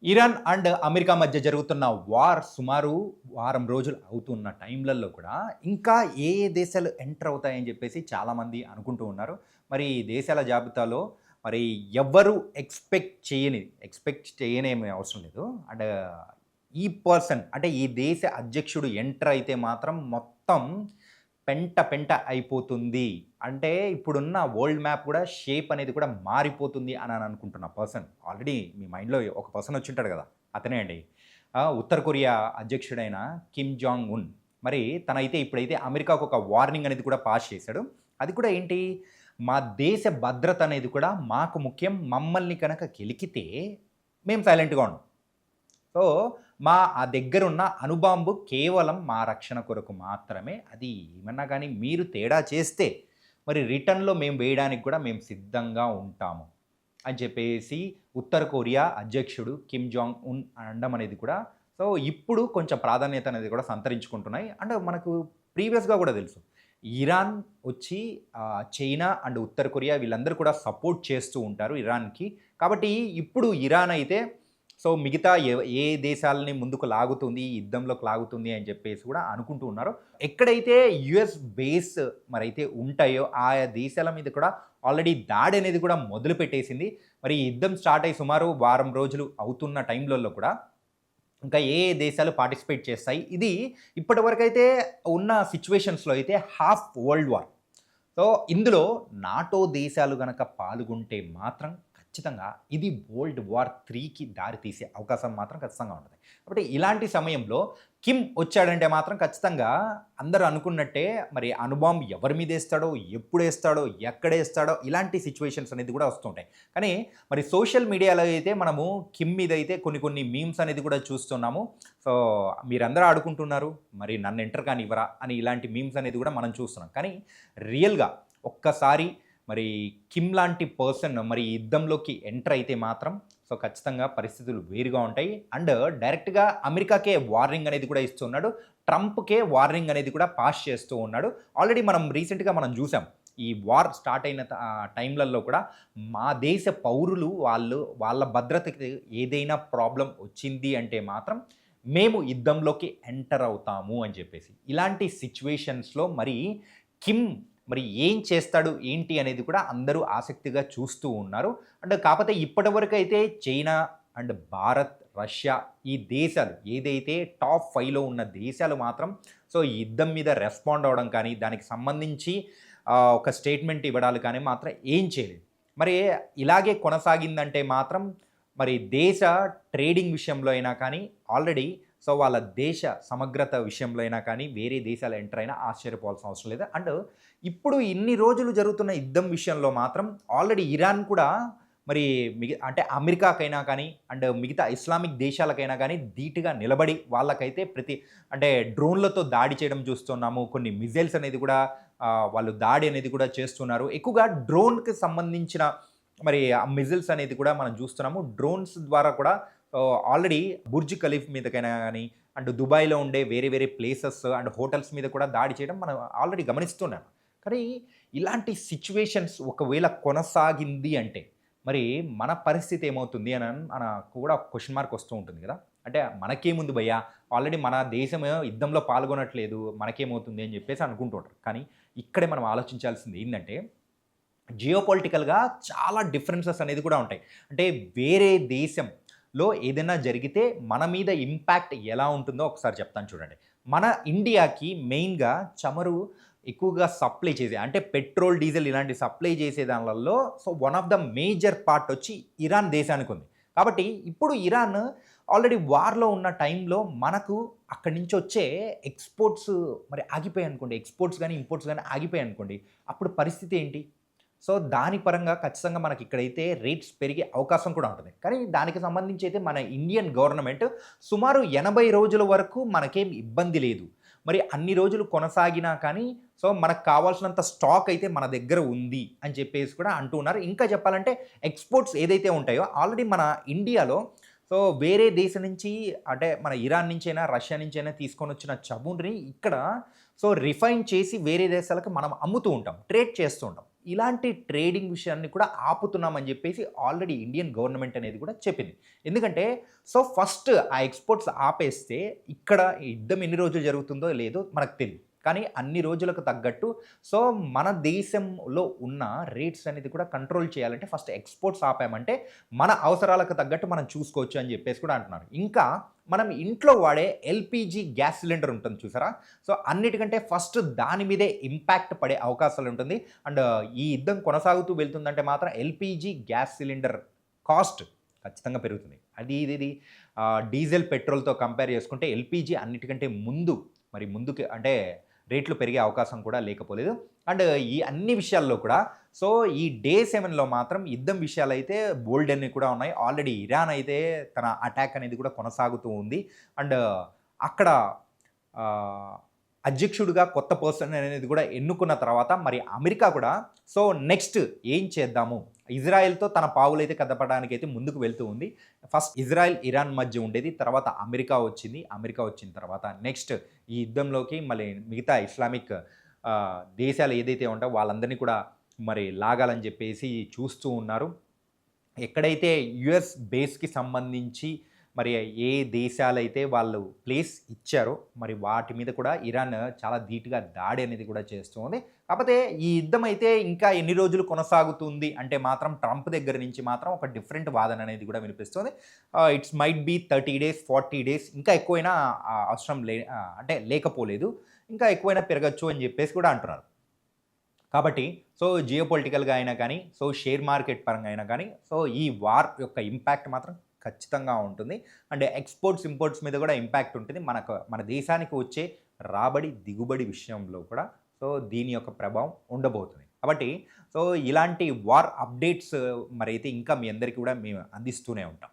Iran and America మధ్య జరుగుతున్న war సుమారు వారం రోజులు అవుతున్న టైంలలో కూడా ఇంకా ఏ ఏ దేశాలు ఎంటర్ అవుతాయని చెప్పేసి చాలామంది అనుకుంటూ ఉన్నారు. మరి ఈ దేశాల జాబితాలో మరి ఎవ్వరు ఎక్స్‌పెక్ట్ చేయనేమి అవసరం లేదు. అండ్ ఈ పర్సన్ అంటే ఈ దేశ అధ్యక్షుడు ఎంటర్ అయితే మాత్రం మొత్తం పెంట పెంట అయిపోతుంది. అంటే ఇప్పుడున్న వరల్డ్ మ్యాప్ కూడా షేప్ అనేది కూడా మారిపోతుంది అని అనుకుంటున్న పర్సన్. ఆల్రెడీ మీ మైండ్‌లో ఒక పర్సన్ వచ్చుంటాడు గదా! అతనే అండి. ఉత్తర కొరియా అధ్యక్షుడైన కిమ్ జాంగ్ ఉన్. మరి తనైతే ఇప్పుడైతే అమెరికాకు ఒక వార్నింగ్ అనేది కూడా పాస్ చేశాడు. అది కూడా ఏంటి? మా దేశ భద్రత అనేది కూడా మాకు ముఖ్యం. మమ్మల్ని కనుక కెలికితే మేము సైలెంట్‌గా ఉండం. సో, ఆ దగ్గరున్న అణుబాంబు కేవలం మా రక్షణ కొరకు మాత్రమే. అది ఏమన్నా గానీ మీరు తేడా చేస్తే, మరి రిటర్న్‌లో మేము వేయడానికి కూడా మేము సిద్ధంగా ఉంటాము. అని చెప్పేసి ఉత్తర కొరియా అధ్యక్షుడు కిమ్ జాంగ్ ఉన్ అనడం అనేది కూడా సో, ఇప్పుడు కొంచెం ప్రాధాన్యత అనేది కూడా సంతరించుకుంటున్నాయి. అండ్ మనకు ప్రీవియస్‌గా కూడా తెలుసు. ఇరాన్ వచ్చి చైనా అండ్ ఉత్తర కొరియా వీళ్ళందరూ కూడా సపోర్ట్ చేస్తూ ఉంటారు ఇరాన్‌కి. కాబట్టి ఇప్పుడు ఇరాన్ అయితే సో, మిగతా ఏ దేశాలని ముందుకు లాగుతుంది, ఈ యుద్ధంలోకి లాగుతుంది అని చెప్పేసి కూడా అనుకుంటూ ఉన్నారు. ఎక్కడైతే యూఎస్ బేస్ మరైతే ఉంటాయో, ఆయా దేశాల మీద కూడా ఆల్రెడీ దాడి అనేది కూడా మొదలుపెట్టేసింది. మరి ఈ యుద్ధం స్టార్ట్ అయ్యి సుమారు వారం రోజులు అవుతున్న టైంలలో కూడా ఇంకా ఏ ఏ దేశాలు పార్టిసిపేట్ చేస్తాయి. ఇది ఇప్పటివరకైతే ఉన్న సిట్యుయేషన్స్‌లో అయితే హాఫ్ వరల్డ్ వార్. సో, ఇందులో నాటో దేశాలు గనక పాల్గొంటే మాత్రం ఖచ్చితంగా ఇది వరల్డ్ వార్ 3కి దారి తీసే అవకాశం మాత్రం ఖచ్చితంగా ఉంటది. కాబట్టి ఇలాంటి సమయంలో కిమ్ వచ్చాడంటే మాత్రం ఖచ్చితంగా అందరూ అనుకున్నట్టే మరి అణుబాంబ్ ఎవరి మీదేస్తాడో, ఎప్పుడేస్తాడో, ఎక్కడేస్తాడో ఇలాంటి సిట్యుయేషన్స్ అనేది కూడా వస్తుంటాయి. కానీ మరి సోషల్ మీడియాలో అయితే మనము కిమ్ మీదైతే కొన్ని కొన్ని మీమ్స్ అనేది కూడా చూస్తున్నాము. సో, మీరందరూ ఆడుకుంటున్నారు. మరి నన్ను ఎంటర్ కానివ్వరా అని ఇలాంటి మీమ్స్ అనేది కూడా మనం చూస్తున్నాం. కానీ రియల్‌గా ఒక్కసారి మరి కిమ్ లాంటి పర్సన్ మరి ఈ యుద్ధంలోకి ఎంటర్ అయితే మాత్రం సో ఖచ్చితంగా పరిస్థితులు వేరుగా ఉంటాయి. అండ్ డైరెక్ట్‌గా అమెరికాకే వార్నింగ్ అనేది కూడా ఇస్తున్నాడు. ట్రంప్‌కే వార్నింగ్ అనేది కూడా పాస్ చేస్తూ ఉన్నాడు. ఆల్రెడీ మనం రీసెంట్‌గా మనం చూసాం. ఈ వార్ స్టార్ట్ అయిన టైంలలో కూడా మా దేశ పౌరులు వాళ్ళ భద్రతకి ఏదైనా ప్రాబ్లమ్ వచ్చింది అంటే మాత్రం మేము యుద్ధంలోకి ఎంటర్ అవుతాము అని చెప్పేసి. ఇలాంటి సిట్యుయేషన్స్‌లో మరి కిమ్ మరి ఏం చేస్తాడు, ఏంటి అనేది కూడా అందరూ ఆసక్తిగా చూస్తూ ఉన్నారు. అండ్ కాపోతే ఇప్పటివరకైతే చైనా అండ్ భారత్, రష్యా ఈ దేశాలు ఏదైతే టాప్ 5లో ఉన్న దేశాలు మాత్రం సో, ఈ యుద్ధం మీద రెస్పాండ్ అవ్వడం కానీ, దానికి సంబంధించి ఒక స్టేట్మెంట్ ఇవ్వడాలు కానీ మాత్రం ఏం చేయలేదు. మరి ఇలాగే కొనసాగిందంటే మాత్రం మరి దేశ ట్రేడింగ్ విషయంలో అయినా కానీ ఆల్రెడీ సో, వాళ్ళ దేశ సమగ్రత విషయంలో అయినా కానీ వేరే దేశాలు ఎంటర్ అయినా ఆశ్చర్యపోవాల్సిన అవసరం లేదు. అండ్ ఇప్పుడు ఇన్ని రోజులు జరుగుతున్న యుద్ధం విషయంలో మాత్రం ఆల్రెడీ ఇరాన్ కూడా మరి అంటే అమెరికాకైనా కానీ అండ్ మిగతా ఇస్లామిక్ దేశాలకైనా కానీ ధీటుగా నిలబడి వాళ్ళకైతే అంటే డ్రోన్‌లతో దాడి చేయడం చూస్తున్నాము. కొన్ని మిజైల్స్ అనేది కూడా వాళ్ళు దాడి అనేది కూడా చేస్తున్నారు. ఎక్కువగా డ్రోన్‌కి సంబంధించిన మరి ఆ మిజైల్స్ అనేది కూడా మనం చూస్తున్నాము. డ్రోన్స్ ద్వారా కూడా ఆల్రెడీ బుర్జ్ ఖలీఫ్ మీదకైనా గానీ, అండ్ దుబాయ్‌లో ఉండే వేరే వేరే ప్లేసెస్ అండ్ హోటల్స్ మీద కూడా దాడి చేయడం మనం ఆల్రెడీ గమనిస్తున్నాం. కానీ ఇలాంటి సిట్యుయేషన్స్ ఒకవేళ కొనసాగింది అంటే, మరి మన పరిస్థితి ఏమవుతుంది అని మనకు కూడా క్వెషన్ మార్క్ వస్తూ ఉంటుంది కదా! అంటే మనకేముంది భయ్యా! ఆల్రెడీ మన దేశం యుద్ధంలో పాల్గొనట్లేదు. మనకేమవుతుంది అని చెప్పేసి అనుకుంటూ ఉంటారు. కానీ ఇక్కడే మనం ఆలోచించాల్సింది ఏందంటే జియోపొలిటికల్‌గా చాలా డిఫరెన్సెస్ అనేది కూడా ఉంటాయి. అంటే వేరే దేశంలో ఏదైనా జరిగితే మన మీద ఇంపాక్ట్ ఎలా ఉంటుందో ఒకసారి చెప్తాను చూడండి. మన ఇండియాకి మెయిన్‌గా చమురు ఎక్కువగా సప్లై చేసే అంటే పెట్రోల్, డీజిల్ ఇలాంటి సప్లై చేసే దాన్లలో so, one of the major part వచ్చి ఇరాన్ దేశానికి ఉంది. కాబట్టి ఇప్పుడు ఇరాన్ ఆల్రెడీ వార్‌లో ఉన్న టైంలో మనకు అక్కడి నుంచి వచ్చే ఎక్స్‌పోర్ట్స్ మరి ఆగిపోయాయనుకోండి. ఎక్స్‌పోర్ట్స్ గాని, ఇంపోర్ట్స్ గాని ఆగిపోయాయనుకోండి. అప్పుడు పరిస్థితి ఏంటి? సో, దాని పరంగా ఖచ్చితంగా మనకిక్కడైతే రేట్స్ పెరిగే అవకాశం కూడా ఉంటుంది. కానీ దానికి సంబంధించి అయితే మన ఇండియన్ గవర్నమెంట్ సుమారు 80 రోజుల వరకు మనకేం ఇబ్బంది లేదు. మరి అన్ని రోజులు కొనసాగినా కానీ సో, మనకు కావాల్సినంత స్టాక్ అయితే మన దగ్గర ఉంది అని చెప్పేసి కూడా అంటూ ఉన్నారు. ఇంకా చెప్పాలంటే ఎక్స్‌పోర్ట్స్ ఏదైతే ఉంటాయో ఆల్రెడీ మన ఇండియాలో సో, వేరే దేశం నుంచి అంటే మన ఇరాన్ నుంచైనా, రష్యా నుంచైనా తీసుకొనొచ్చిన చమురుని ఇక్కడ సో, రిఫైన్ చేసి వేరే దేశాలకు మనం అమ్ముతూ ఉంటాం. ట్రేడ్ చేస్తూ ఉంటాం. ఇలాంటి ట్రేడింగ్ విషయాన్ని కూడా ఆపుతున్నామని చెప్పేసి ఆల్రెడీ ఇండియన్ గవర్నమెంట్ అనేది కూడా చెప్పింది. ఎందుకంటే సో ఫస్ట్ ఆ ఎక్స్‌పోర్ట్స్ ఆపేస్తే ఇక్కడ యుద్ధం ఎన్ని రోజులు జరుగుతుందో లేదో మనకు తెలీదు. కానీ అన్ని రోజులకు తగ్గట్టు సో మన దేశంలో ఉన్న రేట్స్ అనేది కూడా కంట్రోల్ చేయాలంటే ఫస్ట్ ఎక్స్‌పోర్ట్స్ ఆపామంటే మన అవసరాలకు తగ్గట్టు మనం చూసుకోవచ్చు అని చెప్పేసి కూడా అంటున్నారు. ఇంకా మనం ఇంట్లో వాడే ఎల్‌పీజీ గ్యాస్ సిలిండర్ ఉంటుంది చూసారా? సో అన్నిటికంటే ఫస్ట్ దాని మీదే ఇంపాక్ట్ పడే అవకాశాలు ఉంటుంది. అండ్ ఈ యుద్ధం కొనసాగుతూ వెళ్తుందంటే మాత్రం ఎల్‌పీజీ గ్యాస్ సిలిండర్ కాస్ట్ ఖచ్చితంగా పెరుగుతుంది. అది ఇది డీజిల్, పెట్రోల్‌తో కంపేర్ చేసుకుంటే ఎల్‌పీజీ అన్నిటికంటే మరి ముందుకి అంటే రేట్లు పెరిగే అవకాశం కూడా లేకపోలేదు. అండ్ ఈ అన్ని విషయాల్లో కూడా సో ఈ డే 7లో మాత్రం యుద్ధం విషయాలైతే బోలెడన్ని కూడా ఉన్నాయి. ఆల్రెడీ ఇరాన్ అయితే తన అటాక్ అనేది కూడా కొనసాగుతూ ఉంది. అండ్ అక్కడ అధ్యక్షుడిగా కొత్త పర్సన్ అనేది కూడా ఎన్నుకున్న తర్వాత మరి అమెరికా కూడా సో నెక్స్ట్ ఏం చేద్దాము, ఇజ్రాయెల్తో తన పావులైతే కదపడానికైతే ముందుకు వెళ్తూ ఉంది. ఫస్ట్ ఇజ్రాయెల్, ఇరాన్ మధ్య ఉండేది. తర్వాత అమెరికా వచ్చింది. అమెరికా వచ్చిన తర్వాత నెక్స్ట్ ఈ యుద్ధంలోకి మళ్ళీ మిగతా ఇస్లామిక్ దేశాలు ఏదైతే ఉంటాయో వాళ్ళందరినీ కూడా మరి లాగాలని చెప్పేసి చూస్తూ ఉన్నారు. ఎక్కడైతే యుఎస్ బేస్‌కి సంబంధించి మరి ఏ దేశాలైతే వాళ్ళు ప్లేస్ ఇచ్చారో మరి వాటి మీద కూడా ఇరాన్ చాలా ధీటుగా దాడి అనేది కూడా చేస్తూ ఉంది. కాకపోతే ఈ యుద్ధం అయితే ఇంకా ఎన్ని రోజులు కొనసాగుతుంది అంటే మాత్రం ట్రంప్ దగ్గర నుంచి మాత్రం ఒక డిఫరెంట్ వాదన అనేది కూడా వినిపిస్తుంది. It's might be 30 days, 40 days ఇంకా ఎక్కువైనా అవసరం అంటే లేకపోలేదు. ఇంకా ఎక్కువైనా పెరగచ్చు అని చెప్పేసి కూడా అంటున్నారు. కాబట్టి సో జియోపొలిటికల్‌గా అయినా కానీ, సో షేర్ మార్కెట్ పరంగా అయినా కానీ, సో ఈ వార్ యొక్క ఇంపాక్ట్ మాత్రం ఖచ్చితంగా ఉంటుంది. అండ్ ఎక్స్‌పోర్ట్స్, ఇంపోర్ట్స్ మీద కూడా ఇంపాక్ట్ ఉంటుంది. మన దేశానికి వచ్చే రాబడి, దిగుబడి విషయంలో కూడా సో దీని యొక్క ప్రభావం ఉండబోతుంది. కాబట్టి సో ఇలాంటి వార్ అప్డేట్స్ మరైతే ఇంకా మీ అందరికీ కూడా మేము అందిస్తూనే ఉంటాం.